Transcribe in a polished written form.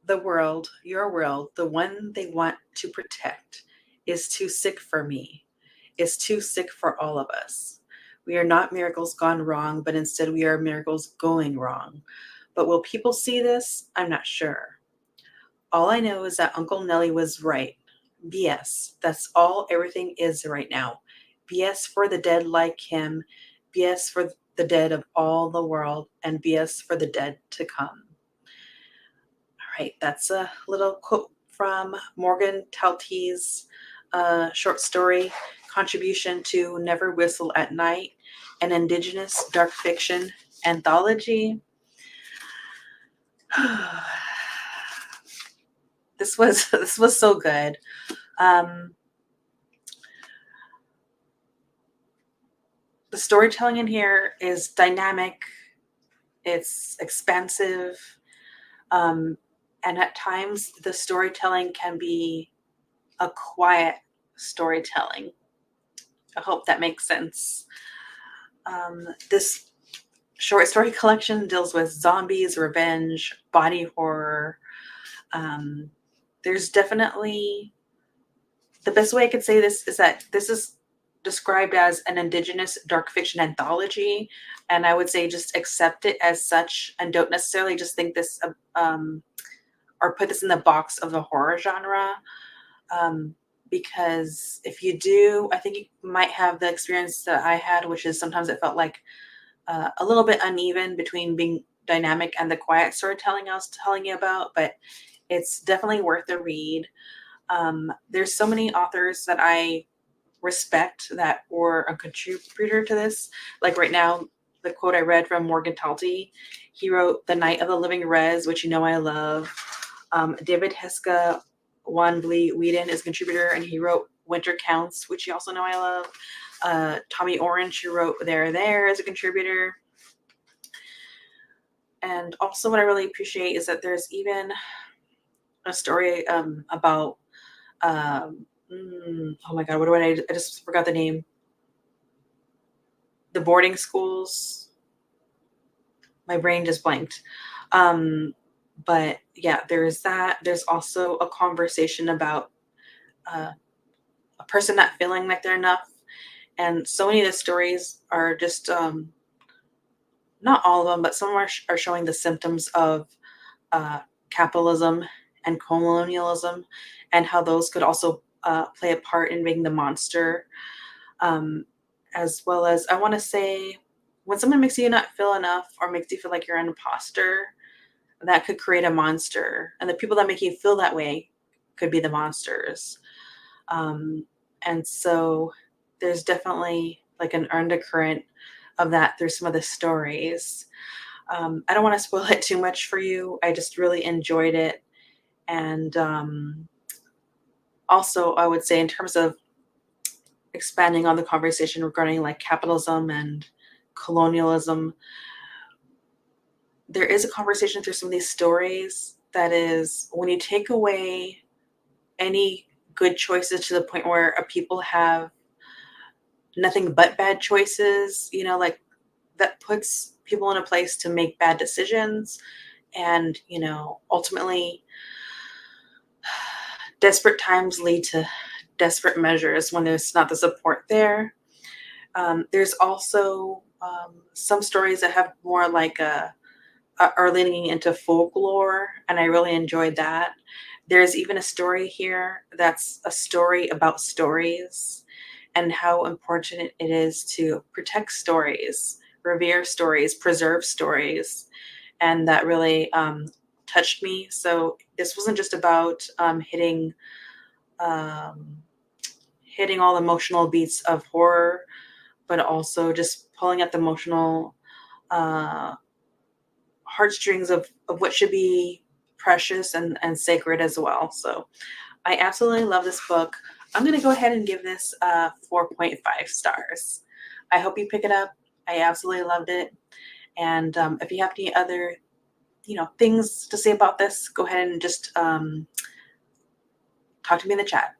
the world, your world, the one they want to protect, is too sick for me, is too sick for all of us. We are not miracles gone wrong, but instead we are miracles going wrong. But will people see this? I'm not sure. All I know is that Uncle Nelly was right. BS. That's all everything is right now. BS for the dead like him, BS for the dead of all the world, and BS for the dead to come. All right, that's a little quote from Morgan Talty's short story contribution to Never Whistle at Night, an Indigenous dark fiction anthology. This was so good. The storytelling in here is dynamic, it's expansive, and at times the storytelling can be a quiet storytelling. I hope that makes sense. This short story collection deals with zombies, revenge, body horror. There's definitely, the best way I could say this is that this is described as an Indigenous dark fiction anthology, and I would say just accept it as such and don't necessarily just think this or put this in the box of the horror genre, because if you do, I think you might have the experience that I had, which is sometimes it felt like a little bit uneven between being dynamic and the quiet storytelling I was telling you about, but it's definitely worth a read. There's so many authors that I respect that were a contributor to this. Like right now, the quote I read from Morgan Talty, he wrote The Night of the Living Rez, which you know I love. David Heska Wanblee Whedon is a contributor, and he wrote Winter Counts, which you also know I love. Tommy Orange, who wrote There, is a contributor. And also what I really appreciate is that there's even a story about oh my god, I just forgot the name. The boarding schools. My brain just blanked. But yeah, there's that. There's also a conversation about a person not feeling like they're enough. And so many of the stories are just, not all of them, but some are showing the symptoms of capitalism and colonialism, and how those could also play a part in making the monster. As well as, I want to say, when someone makes you not feel enough or makes you feel like you're an imposter, that could create a monster. And the people that make you feel that way could be the monsters. And so there's definitely like an undercurrent of that through some of the stories. I don't want to spoil it too much for you. I just really enjoyed it. And also, I would say, in terms of expanding on the conversation regarding like capitalism and colonialism, there is a conversation through some of these stories that is, when you take away any good choices to the point where a people have nothing but bad choices, like that puts people in a place to make bad decisions. And, ultimately, desperate times lead to desperate measures when there's not the support there. There's also some stories that have more like are leaning into folklore, and I really enjoyed that. There's even a story here that's a story about stories and how important it is to protect stories, revere stories, preserve stories, and that really touched me. So this wasn't just about hitting all the emotional beats of horror, but also just pulling at the emotional heartstrings of what should be precious and sacred as well. So I absolutely love this book. I'm going to go ahead and give this 4.5 stars. I hope you pick it up. I absolutely loved it. And if you have any other, things to say about this, go ahead and just talk to me in the chat.